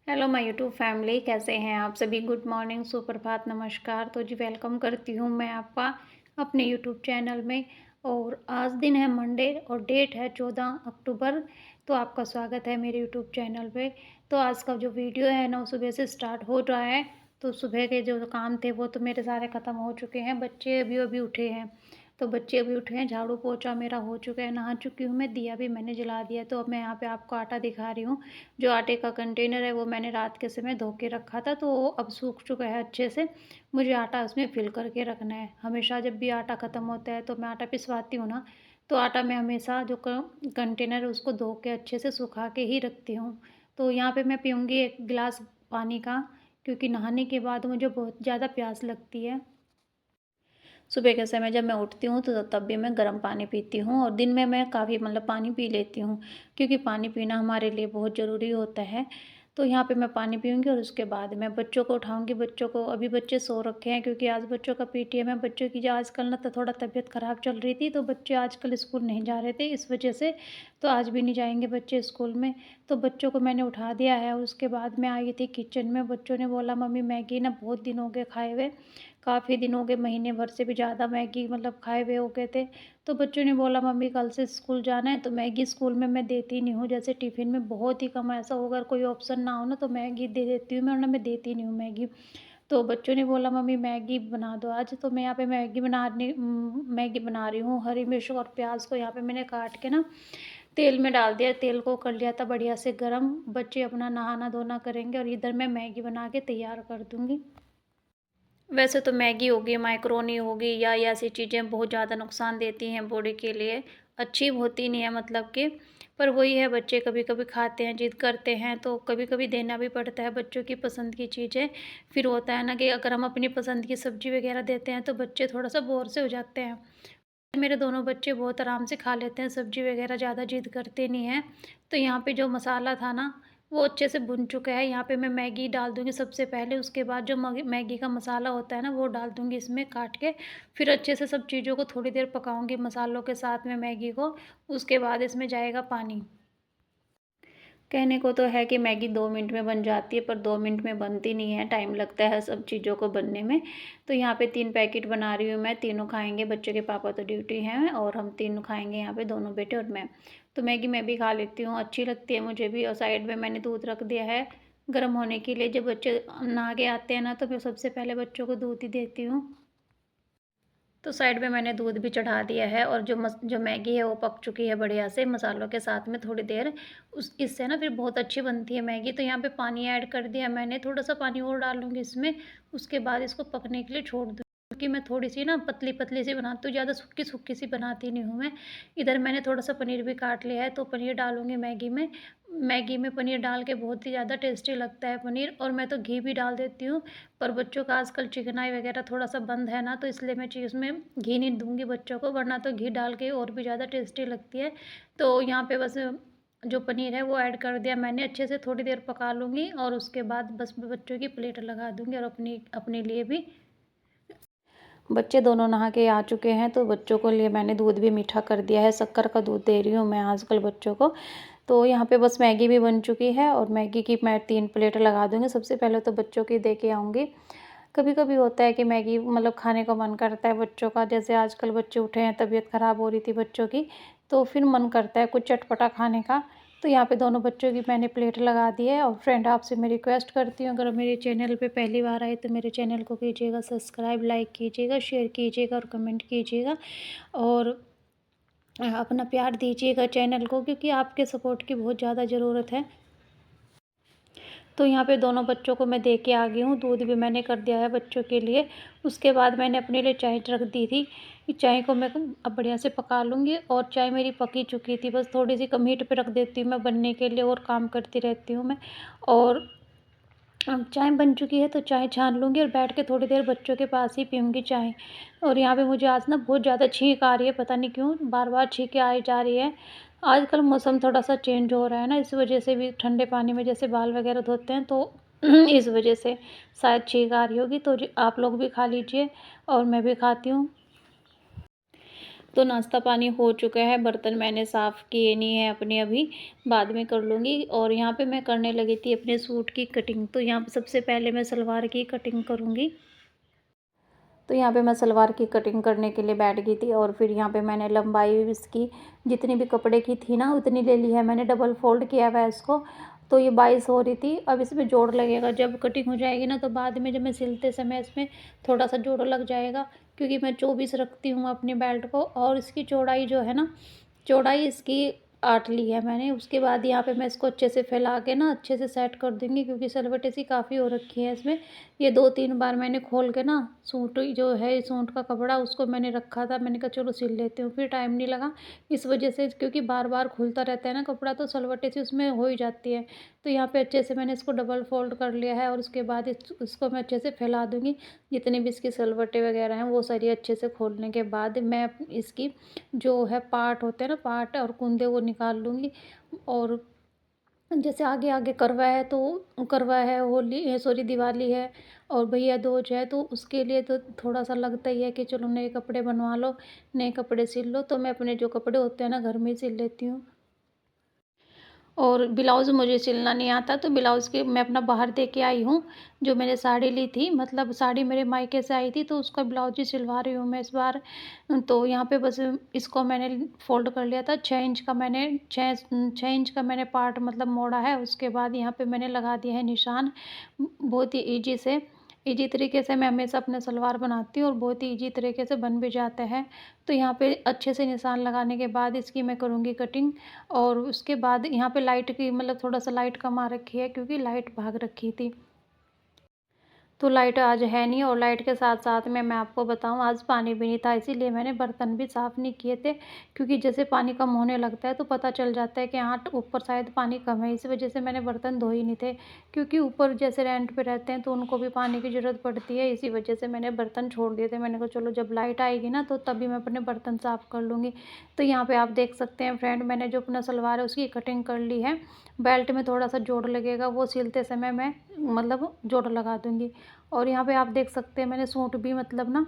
Hello my YouTube family, कैसे हैं आप सभी। गुड मॉर्निंग, सुप्रभात, नमस्कार। तो जी वेलकम करती हूँ मैं आपका अपने यूट्यूब चैनल में। और आज दिन है मंडे और डेट है 14 अक्टूबर। तो आपका स्वागत है मेरे यूट्यूब चैनल पे। तो आज का जो वीडियो है ना वो सुबह से स्टार्ट हो रहा है। तो सुबह के जो काम थे वो तो मेरे सारे ख़त्म हो चुके हैं। बच्चे अभी अभी उठे हैं, तो बच्चे अभी उठे हैं। झाड़ू पोछा मेरा हो चुका है, नहा चुकी हूँ मैं, दिया भी मैंने जला दिया। तो अब मैं यहाँ पे आपको आटा दिखा रही हूँ। जो आटे का कंटेनर है वो मैंने रात के समय धो के रखा था, तो वो अब सूख चुका है अच्छे से। मुझे आटा उसमें फिल करके रखना है। हमेशा जब भी आटा ख़त्म होता है तो मैं आटा पिसवाती हूँ ना, तो आटा मैं हमेशा जो कंटेनर है उसको धो के अच्छे से सुखा के ही रखती हूँ। तो यहाँ पे मैं पीऊँगी 1 गिलास पानी का, क्योंकि नहाने के बाद मुझे बहुत ज़्यादा प्यास लगती है। सुबह के समय जब मैं उठती हूँ तो तब भी मैं गर्म पानी पीती हूँ, और दिन में मैं काफ़ी पानी पी लेती हूँ, क्योंकि पानी पीना हमारे लिए बहुत ज़रूरी होता है। तो यहाँ पे मैं पानी पीऊँगी और उसके बाद मैं बच्चों को उठाऊँगी। बच्चों को, अभी बच्चे सो रखे हैं क्योंकि आज बच्चों का पीटीएम है। बच्चों की जो आजकल ना तो थोड़ा तबीयत ख़राब चल रही थी, तो बच्चे आजकल स्कूल नहीं जा रहे थे इस वजह से। तो आज भी नहीं जाएंगे बच्चे स्कूल में। तो बच्चों को मैंने उठा दिया है। उसके बाद मैं आई थी किचन में। बच्चों ने बोला मम्मी मैगी ना बहुत दिन हो गए खाए हुए, काफ़ी दिन हो गए, महीने भर से भी ज़्यादा मैगी खाए हुए हो गए थे। तो बच्चों ने बोला मम्मी कल से स्कूल जाना है। तो मैगी स्कूल में मैं देती नहीं हूँ। जैसे टिफ़िन में बहुत ही कम, ऐसा हो अगर कोई ऑप्शन ना हो ना तो मैगी दे देती हूँ मैं, वरना मैं देती नहीं हूँ मैगी। तो बच्चों ने बोला मम्मी मैगी बना दो आज। तो मैं यहाँ पे मैगी बना रही हूँ। हरी मिर्च और प्याज को यहाँ पे मैंने काट के ना तेल में डाल दिया। तेल को कर लिया था बढ़िया से गरम। बच्चे अपना नहाना धोना करेंगे और इधर मैं मैगी बना के तैयार कर दूँगी। वैसे तो मैगी होगी, मैकरोनी होगी या ये ऐसी चीज़ें बहुत ज़्यादा नुकसान देती हैं बॉडी के लिए, अच्छी होती नहीं है पर वही है, बच्चे कभी-कभी खाते हैं, ज़िद करते हैं, तो कभी-कभी देना भी पड़ता है बच्चों की पसंद की चीज़ें। फिर होता है ना कि अगर हम अपनी पसंद की सब्ज़ी वग़ैरह देते हैं तो बच्चे थोड़ा-सा बोर से हो जाते हैं। मेरे दोनों बच्चे बहुत आराम से खा लेते हैं, सब्ज़ी वग़ैरह ज़्यादा ज़िद करते नहीं हैं। तो यहाँ पे जो मसाला था ना, वो अच्छे से भुन चुका है। यहाँ पे मैं मैगी डाल दूँगी सबसे पहले, उसके बाद जो मैगी का मसाला होता है ना, वो डाल दूँगी इसमें काट के। फिर अच्छे से सब चीज़ों को थोड़ी देर पकाऊँगी मसालों के साथ में मैगी को, उसके बाद इसमें जाएगा पानी। कहने को तो है कि मैगी 2 मिनट में बन जाती है, पर 2 मिनट में बनती नहीं है, टाइम लगता है सब चीज़ों को बनने में। तो यहाँ पे 3 पैकेट बना रही हूँ मैं, तीनों खाएँगे। बच्चों के पापा तो ड्यूटी हैं और हम तीनों खाएँगे यहाँ पे, दोनों बेटे और मैं। तो मैगी मैं भी खा लेती हूँ, अच्छी लगती है मुझे भी। और साइड में मैंने दूध रख दिया है गर्म होने के लिए। जब बच्चे नहा के आते हैं ना तो मैं सबसे पहले बच्चों को दूध ही देती हूँ। तो साइड में मैंने दूध भी चढ़ा दिया है, और जो मैगी है वो पक चुकी है बढ़िया से मसालों के साथ में थोड़ी देर। उस इससे ना फिर बहुत अच्छी बनती है मैगी। तो यहाँ पे पानी ऐड कर दिया मैंने, थोड़ा-सा पानी और डालूँगी इसमें। उसके बाद इसको पकने के लिए छोड़ दूँ, क्योंकि मैं थोड़ी-सी ना पतली-पतली सी बनाती हूँ, ज़्यादा सूखी-सूखी सी बनाती नहीं हूँ मैं। इधर मैंने थोड़ा-सा पनीर भी काट लिया है, तो पनीर डालूँगी मैगी में। मैगी में पनीर डाल के बहुत ही ज़्यादा टेस्टी लगता है पनीर, और मैं तो घी भी डाल देती हूँ। पर बच्चों का आजकल चिकनाई वगैरह थोड़ा-सा बंद है ना, तो इसलिए मैं उसमें घी नहीं दूँगी बच्चों को, वरना तो घी डाल के और भी ज़्यादा टेस्टी लगती है। तो यहाँ पे बस जो पनीर है वो ऐड कर दिया मैंने, अच्छे से थोड़ी देर पका लूँगी, और उसके बाद बस बच्चों की प्लेट लगा दूँगी, और अपनी अपने लिए भी। बच्चे दोनों नहा के आ चुके हैं, तो बच्चों को लिए मैंने दूध भी मीठा कर दिया है, शक्कर का दूध दे रही हूँ मैं आजकल बच्चों को। तो यहाँ पे बस मैगी भी बन चुकी है, और मैगी की मैं 3 प्लेट लगा दूँगी। सबसे पहले तो बच्चों की दे के आऊँगी। कभी-कभी होता है कि मैगी खाने का मन करता है बच्चों का, जैसे आजकल बच्चे उठे हैं, तबीयत ख़राब हो रही थी बच्चों की, तो फिर मन करता है कुछ चटपटा खाने का। तो यहाँ पे दोनों बच्चों की मैंने प्लेट लगा दी है। और फ्रेंड, आपसे मैं रिक्वेस्ट करती हूँ, अगर मेरे चैनल पे पहली बार आए तो मेरे चैनल को कीजिएगा सब्सक्राइब, लाइक कीजिएगा, शेयर कीजिएगा और कमेंट कीजिएगा। और अपना प्यार दीजिएगा चैनल को, क्योंकि आपके सपोर्ट की बहुत ज़्यादा ज़रूरत है। तो यहाँ पे दोनों बच्चों को मैं दे के आ गई हूँ, दूध भी मैंने कर दिया है बच्चों के लिए। उसके बाद मैंने अपने लिए चाय रख दी थी, कि चाय को मैं अब बढ़िया से पका लूँगी। और चाय मेरी पक ही चुकी थी, बस थोड़ी-सी कम हीट पे रख देती हूँ मैं बनने के लिए, और काम करती रहती हूँ मैं। और अब चाय बन चुकी है तो चाय छान लूँगी, और बैठ के थोड़ी देर बच्चों के पास ही पीऊँगी चाय। और यहाँ पे मुझे आज ना बहुत ज़्यादा छींक आ रही है, पता नहीं क्यों बार-बार छींकें आई जा रही है। आजकल मौसम थोड़ा-सा चेंज हो रहा है ना, इस वज़ह से भी ठंडे पानी में जैसे बाल वग़ैरह धोते हैं, तो इस वज़ह से शायद छींक आ रही होगी। तो ज आप लोग भी खा लीजिए, और मैं भी खाती हूँ। तो नाश्ता पानी हो चुका है, बर्तन मैंने साफ़ किए नहीं है अपने अभी, बाद में कर लूँगी। और यहाँ पे मैं करने लगी थी अपने सूट की कटिंग। तो यहाँ पे सबसे पहले मैं सलवार की कटिंग करूँगी। तो यहाँ पे मैं सलवार की कटिंग करने के लिए बैठ गई थी और फिर यहाँ पे मैंने लंबाई इसकी जितनी भी कपड़े की थी ना उतनी ले ली है मैंने, डबल फोल्ड किया हुआ है इसको। तो ये 22 हो रही थी। अब इसमें जोड़ लगेगा, जब कटिंग हो जाएगी ना तो बाद में जब मैं सिलते समय इसमें थोड़ा सा जोड़ लग जाएगा, क्योंकि मैं 24 रखती हूँ अपनी बेल्ट को। और इसकी चौड़ाई जो है ना, चौड़ाई इसकी 8 ली है मैंने। उसके बाद यहाँ पे मैं इसको अच्छे से फैला के ना अच्छे से सेट कर दूँगी, क्योंकि सलवटें सी काफ़ी हो रखी है इसमें। ये 2-3 बार मैंने खोल के ना सूट जो है सूट का कपड़ा उसको मैंने रखा था, मैंने कहा चलो सिल लेती हूँ, फिर टाइम नहीं लगा इस वजह से, क्योंकि बार-बार खुलता रहता है ना कपड़ा तो सलवटें सी उसमें हो ही जाती है। तो यहाँ पे अच्छे से मैंने इसको डबल फ़ोल्ड कर लिया है और उसके बाद इसको मैं अच्छे से फैला दूँगी। जितनी भी इसकी सलवटें वगैरह हैं वो सारी अच्छे से खोलने के बाद मैं इसकी जो है पार्ट होते हैं ना, पार्ट और कुंदे वो निकाल लूँगी। और जैसे आगे-आगे करवा है तो करवा है, होली सॉरी दिवाली है और भैया दूज है, तो उसके लिए तो थोड़ा-सा लगता ही है कि चलो नए कपड़े बनवा लो, नए कपड़े सिल लो। तो मैं अपने जो कपड़े होते हैं ना घर में ही सिल लेती हूँ। और ब्लाउज़ मुझे सिलना नहीं आता, तो ब्लाउज़ के मैं अपना बाहर दे के आई हूँ। जो मैंने साड़ी ली थी, मतलब साड़ी मेरे मायके से आई थी, तो उसका ब्लाउज़ ही सिलवा रही हूँ मैं इस बार। तो यहाँ पे बस इसको मैंने फ़ोल्ड कर लिया था, 6 इंच का मैंने 6 इंच का मैंने पार्ट मतलब मोड़ा है। उसके बाद यहाँ पे मैंने लगा दिया है निशान। बहुत ही ईज़ी तरीके से मैं हमेशा अपने सलवार बनाती हूँ और बहुत ही ईज़ी तरीके से बन भी जाता है। तो यहाँ पे अच्छे से निशान लगाने के बाद इसकी मैं करूँगी कटिंग। और उसके बाद यहाँ पे लाइट की मतलब थोड़ा-सा लाइट कम आ रखी है, क्योंकि लाइट भाग रखी थी। तो लाइट आज है नहीं, और लाइट के साथ-साथ में मैं आपको बताऊँ आज पानी भी नहीं था, इसीलिए मैंने बर्तन भी साफ़ नहीं किए थे। क्योंकि जैसे पानी कम होने लगता है तो पता चल जाता है कि हाँ, ऊपर शायद पानी कम है, इस वज़ह से मैंने बर्तन धोए ही नहीं थे। क्योंकि ऊपर जैसे रेंट पे रहते हैं तो उनको भी पानी की ज़रूरत पड़ती है, इसी वज़ह से मैंने बर्तन छोड़ दिए थे। मैंने कहा चलो जब लाइट आएगी ना तो तभी मैं अपने बर्तन साफ़ कर लूँगी। तो यहाँ पे आप देख सकते हैं फ्रेंड, मैंने जो अपना सलवार है उसकी कटिंग कर ली है। बेल्ट में थोड़ा-सा जोड़ लगेगा, वो सिलते समय मैं मतलब जोड़ लगा दूँगी। और यहाँ पे आप देख सकते हैं मैंने सूट भी मतलब ना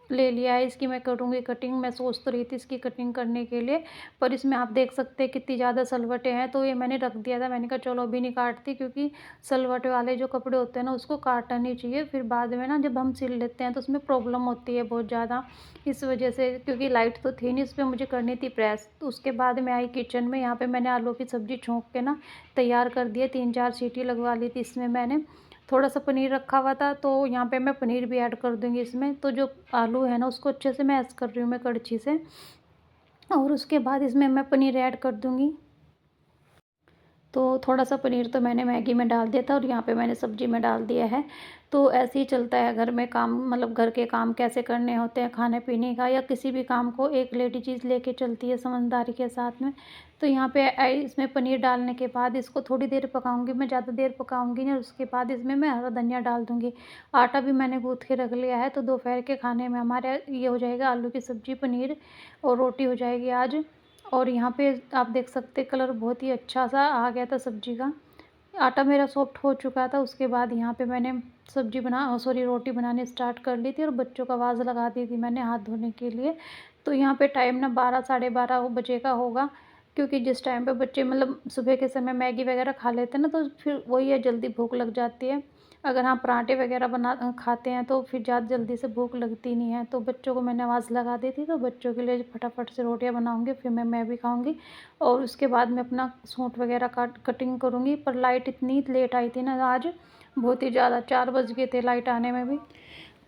ले लिया है, इसकी मैं करूँगी कटिंग। मैं सोच तो रही थी इसकी कटिंग करने के लिए, पर इसमें आप देख सकते हैं कितनी ज़्यादा सलवटें हैं, तो ये मैंने रख दिया था। मैंने कहा चलो अभी नहीं काटती, क्योंकि सलवटे वाले जो कपड़े होते हैं ना उसको काटना नहीं चाहिए, फिर बाद में ना जब हम सिल लेते हैं तो उसमें प्रॉब्लम होती है बहुत ज़्यादा। इस वजह से, क्योंकि लाइट तो थी नहीं, इस पे मुझे करनी थी प्रेस। तो उसके बाद मैं आई किचन में, यहाँ पे मैंने आलू की सब्ज़ी छोंक के ना तैयार कर दिया, 3-4 सीटी लगवा ली थी इसमें मैंने। थोड़ा-सा पनीर रखा हुआ था, तो यहाँ पे मैं पनीर भी ऐड कर दूँगी इसमें। तो जो आलू है ना उसको अच्छे से मैश कर रही हूँ मैं कड़छी से, और उसके बाद इसमें मैं पनीर ऐड कर दूँगी। तो थोड़ा-सा पनीर तो मैंने मैगी में डाल दिया था और यहाँ पे मैंने सब्ज़ी में डाल दिया है। तो ऐसे ही चलता है घर में काम, मतलब घर के काम कैसे करने होते हैं, खाने-पीने का या किसी भी काम को एक लेडी चीज़ लेके चलती है समझदारी के साथ में। तो यहाँ पे इसमें पनीर डालने के बाद इसको थोड़ी देर पकाऊँगी मैं, ज़्यादा देर पकाऊँगी नहीं, और उसके बाद इसमें मैं हरा धनिया डाल दूँगी। आटा भी मैंने गूँथ के रख लिया है, तो दोपहर के खाने में हमारे ये हो जाएगा आलू की सब्ज़ी, पनीर और रोटी हो जाएगी आज। और यहाँ पे आप देख सकते हैं कलर बहुत ही अच्छा-सा आ गया था सब्ज़ी का। आटा मेरा सॉफ्ट हो चुका था, उसके बाद यहाँ पे मैंने सॉरी रोटी बनानी स्टार्ट कर ली थी और बच्चों को आवाज़ लगा दी थी मैंने हाथ धोने के लिए। तो यहाँ पे टाइम ना 12 साढ़े 12 बजे का होगा, क्योंकि जिस टाइम पे बच्चे मतलब सुबह के समय मैगी वगैरह खा लेते हैं ना, तो फिर वही है जल्दी भूख लग जाती है। अगर हाँ पराठे वगैरह खाते हैं तो फिर ज़्यादा जल्दी से भूख लगती नहीं है। तो बच्चों को मैंने आवाज़ लगा दी थी, तो बच्चों के लिए फटाफट से रोटियाँ बनाऊँगी, फिर मैं भी खाऊँगी। और उसके बाद मैं अपना सूट वगैरह कटिंग करूँगी। पर लाइट इतनी लेट आई थी ना आज, बहुत ही ज़्यादा, 4 बज गए थे लाइट आने में भी।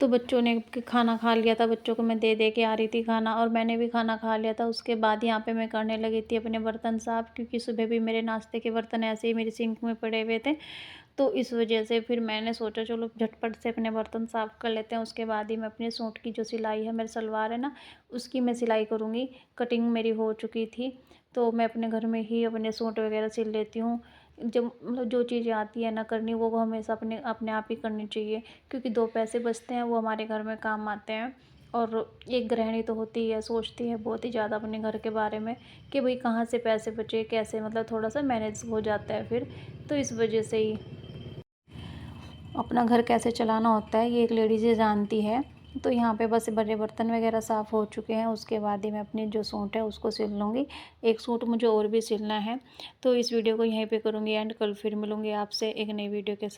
तो बच्चों ने खाना खा लिया था, बच्चों को मैं दे दे के आ रही थी खाना, और मैंने भी खाना खा लिया था। उसके बाद यहाँ पे मैं करने लगी थी अपने बर्तन साफ़, क्योंकि सुबह भी मेरे नाश्ते के बर्तन ऐसे ही मेरी सिंक में पड़े हुए थे। तो इस वजह से फिर मैंने सोचा चलो झटपट से अपने बर्तन साफ़ कर लेते हैं, उसके बाद ही मैं अपने सूट की जो सिलाई है, मेरी सलवार है ना, उसकी मैं सिलाई करूँगी। कटिंग मेरी हो चुकी थी, तो मैं अपने घर में ही अपने सूट वगैरह सिल लेती हूँ। जब मतलब जो चीज़ें आती है ना करनी, वो हमेशा अपने अपने आप ही करनी चाहिए, क्योंकि 2 पैसे बचते हैं, वो हमारे घर में काम आते हैं। और एक गृहिणी तो होती है, सोचती है बहुत ही ज़्यादा अपने घर के बारे में कि भई कहाँ से पैसे बचे, कैसे मतलब थोड़ा-सा मैनेज हो जाता है फिर। तो इस वजह से ही अपना घर कैसे चलाना होता है, ये एक लेडीज़ ही जानती है। तो यहाँ पे बस बड़े बर्तन वगैरह साफ़ हो चुके हैं। उसके बाद ही मैं अपनी जो सूट है उसको सिल लूँगी। एक सूट मुझे और भी सिलना है। तो इस वीडियो को यहीं पे करूँगी एंड। कल फिर मिलूँगी आपसे एक नई वीडियो के साथ।